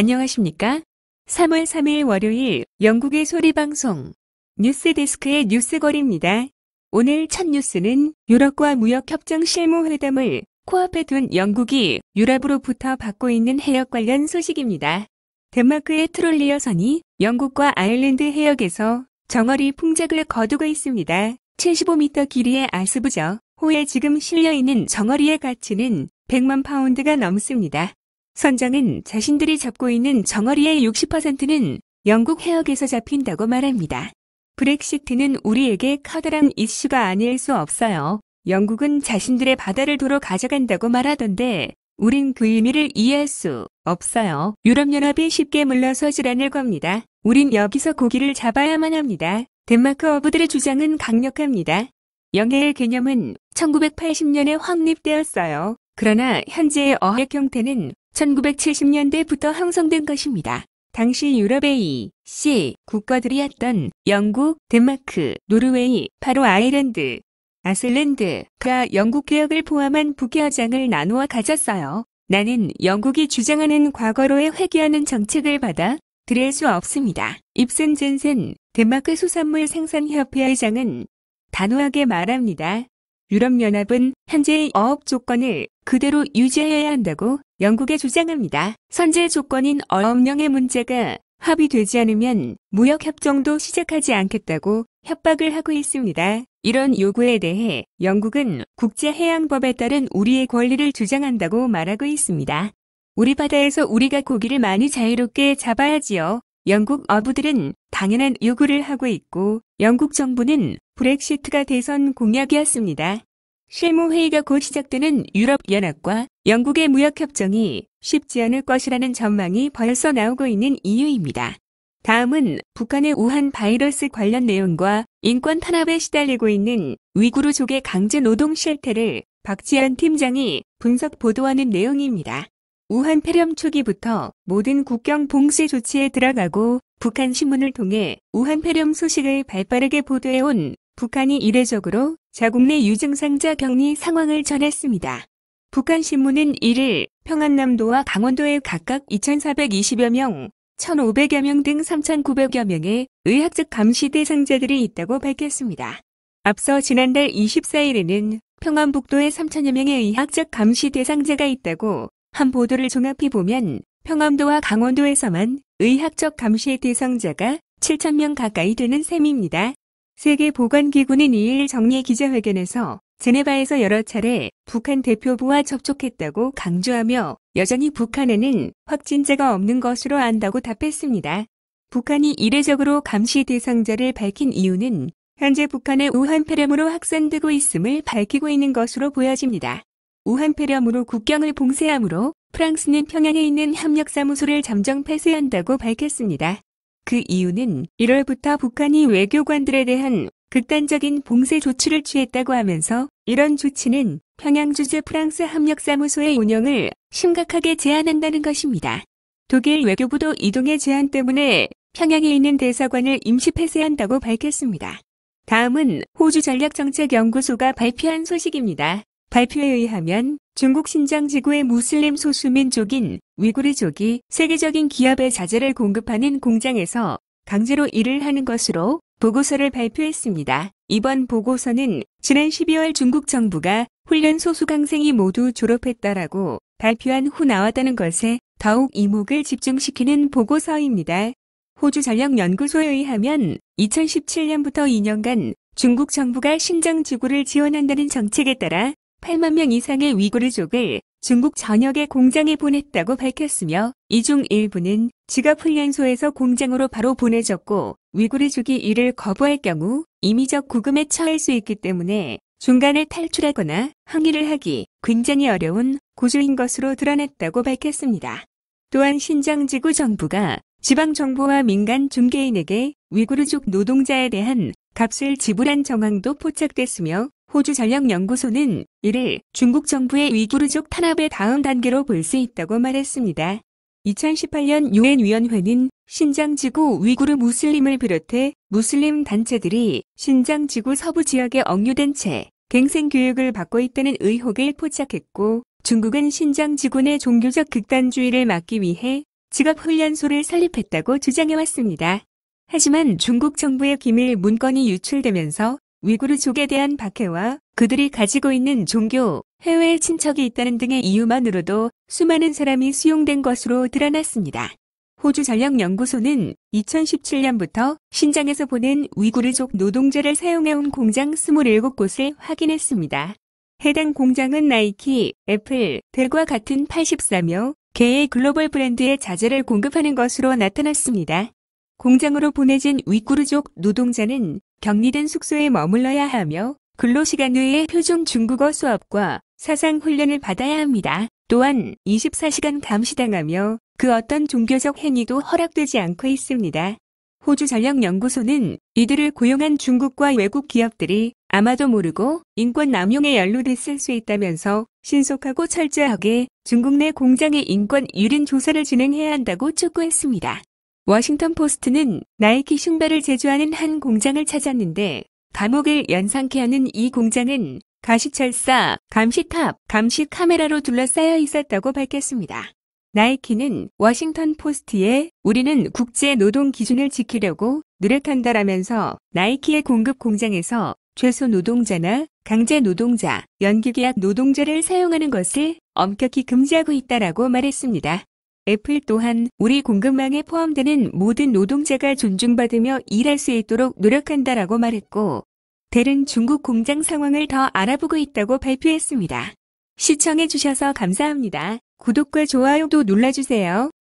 안녕하십니까? 3월 3일 월요일 영국의 소리방송 뉴스데스크의 뉴스거리입니다. 오늘 첫 뉴스는 유럽과 무역협정 실무회담을 코앞에 둔 영국이 유럽으로부터 받고 있는 해역 관련 소식입니다. 덴마크의 트롤리어선이 영국과 아일랜드 해역에서 정어리 풍작을 거두고 있습니다. 75m 길이의 아스부저 호에 지금 실려있는 정어리의 가치는 100만 파운드가 넘습니다. 선장은 자신들이 잡고 있는 정어리의 60%는 영국 해역에서 잡힌다고 말합니다. 브렉시트는 우리에게 커다란 이슈가 아닐 수 없어요. 영국은 자신들의 바다를 도로 가져간다고 말하던데 우린 그 의미를 이해할 수 없어요. 유럽연합이 쉽게 물러서질 않을 겁니다. 우린 여기서 고기를 잡아야만 합니다. 덴마크 어부들의 주장은 강력합니다. 영해의 개념은 1980년에 확립되었어요. 그러나 현재의 어획 형태는 1970년대부터 형성된 것입니다. 당시 유럽의 E, C 국가들이었던 영국, 덴마크, 노르웨이, 바로 아일랜드, 아슬랜드가 영국 개혁을 포함한 북해허장을 나누어 가졌어요. 나는 영국이 주장하는 과거로의 회귀하는 정책을 받아 들일 수 없습니다. 입슨 젠센 덴마크 수산물 생산협회 회장은 단호하게 말합니다. 유럽연합은 현재의 어업 조건을 그대로 유지해야 한다고 영국에 주장합니다. 선제 조건인 어업령의 문제가 합의되지 않으면 무역협정도 시작하지 않겠다고 협박을 하고 있습니다. 이런 요구에 대해 영국은 국제해양법에 따른 우리의 권리를 주장한다고 말하고 있습니다. 우리 바다에서 우리가 고기를 많이 자유롭게 잡아야지요. 영국 어부들은 당연한 요구를 하고 있고 영국 정부는 브렉시트가 대선 공약이었습니다. 실무회의가 곧 시작되는 유럽연합과 영국의 무역협정이 쉽지 않을 것이라는 전망이 벌써 나오고 있는 이유입니다. 다음은 북한의 우한 바이러스 관련 내용과 인권 탄압에 시달리고 있는 위구르족의 강제 노동 실태를 박지현 팀장이 분석 보도하는 내용입니다. 우한 폐렴 초기부터 모든 국경 봉쇄 조치에 들어가고 북한 신문을 통해 우한 폐렴 소식을 발빠르게 보도해온 북한이 이례적으로 자국 내 유증상자 격리 상황을 전했습니다. 북한 신문은 1일 평안남도와 강원도에 각각 2,420여 명, 1,500여 명 등 3,900여 명의 의학적 감시 대상자들이 있다고 밝혔습니다. 앞서 지난달 24일에는 평안북도에 3,000여 명의 의학적 감시 대상자가 있다고 한 보도를 종합해 보면 평안도와 강원도에서만 의학적 감시 대상자가 7,000명 가까이 되는 셈입니다. 세계보건기구는 2일 정례 기자회견에서 제네바에서 여러 차례 북한 대표부와 접촉했다고 강조하며 여전히 북한에는 확진자가 없는 것으로 안다고 답했습니다. 북한이 이례적으로 감시 대상자를 밝힌 이유는 현재 북한의 우한 폐렴으로 확산되고 있음을 밝히고 있는 것으로 보여집니다. 우한 폐렴으로 국경을 봉쇄하므로 프랑스는 평양에 있는 협력사무소를 잠정 폐쇄한다고 밝혔습니다. 그 이유는 1월부터 북한이 외교관들에 대한 극단적인 봉쇄 조치를 취했다고 하면서 이런 조치는 평양 주재 프랑스 협력사무소의 운영을 심각하게 제한한다는 것입니다. 독일 외교부도 이동의 제한 때문에 평양에 있는 대사관을 임시 폐쇄한다고 밝혔습니다. 다음은 호주 전략정책연구소가 발표한 소식입니다. 발표에 의하면 중국 신장 지구의 무슬림 소수민족인 위구르족이 세계적인 기업의 자재를 공급하는 공장에서 강제로 일을 하는 것으로 보고서를 발표했습니다. 이번 보고서는 지난 12월 중국 정부가 훈련 소수강생이 모두 졸업했다라고 발표한 후 나왔다는 것에 더욱 이목을 집중시키는 보고서입니다. 호주 전력연구소에 의하면 2017년부터 2년간 중국 정부가 신장 지구를 지원한다는 정책에 따라 8만 명 이상의 위구르족을 중국 전역의 공장에 보냈다고 밝혔으며 이 중 일부는 직업훈련소에서 공장으로 바로 보내졌고 위구르족이 이를 거부할 경우 임의적 구금에 처할 수 있기 때문에 중간에 탈출하거나 항의를 하기 굉장히 어려운 고조인 것으로 드러났다고 밝혔습니다. 또한 신장지구 정부가 지방정부와 민간 중개인에게 위구르족 노동자에 대한 값을 지불한 정황도 포착됐으며 호주 전력연구소는 이를 중국 정부의 위구르족 탄압의 다음 단계로 볼 수 있다고 말했습니다. 2018년 유엔 위원회는 신장지구 위구르 무슬림을 비롯해 무슬림 단체들이 신장지구 서부 지역에 억류된 채 갱생교육을 받고 있다는 의혹을 포착했고 중국은 신장지구 내 종교적 극단주의를 막기 위해 직업훈련소를 설립했다고 주장해왔습니다. 하지만 중국 정부의 기밀 문건이 유출되면서 위구르족에 대한 박해와 그들이 가지고 있는 종교, 해외 친척이 있다는 등의 이유만으로도 수많은 사람이 수용된 것으로 드러났습니다. 호주 전력연구소는 2017년부터 신장에서 보낸 위구르족 노동자를 사용해온 공장 27곳을 확인했습니다. 해당 공장은 나이키, 애플, 델과 같은 84며 개의 글로벌 브랜드의 자재를 공급하는 것으로 나타났습니다. 공장으로 보내진 위구르족 노동자는 격리된 숙소에 머물러야 하며 근로시간 외에 표준 중국어 수업과 사상훈련을 받아야 합니다. 또한 24시간 감시당하며 그 어떤 종교적 행위도 허락되지 않고 있습니다. 호주 전력연구소는 이들을 고용한 중국과 외국 기업들이 아마도 모르고 인권 남용에 연루됐을 수 있다면서 신속하고 철저하게 중국 내 공장의 인권 유린 조사를 진행해야 한다고 촉구했습니다. 워싱턴 포스트는 나이키 신발을 제조하는 한 공장을 찾았는데 감옥을 연상케 하는 이 공장은 가시철사, 감시탑, 감시 카메라로 둘러싸여 있었다고 밝혔습니다. 나이키는 워싱턴 포스트에 우리는 국제 노동 기준을 지키려고 노력한다라면서 나이키의 공급 공장에서 죄소 노동자나 강제 노동자, 연기계약 노동자를 사용하는 것을 엄격히 금지하고 있다라고 말했습니다. 애플 또한 우리 공급망에 포함되는 모든 노동자가 존중받으며 일할 수 있도록 노력한다라고 말했고, 델은 중국 공장 상황을 더 알아보고 있다고 발표했습니다. 시청해주셔서 감사합니다. 구독과 좋아요도 눌러주세요.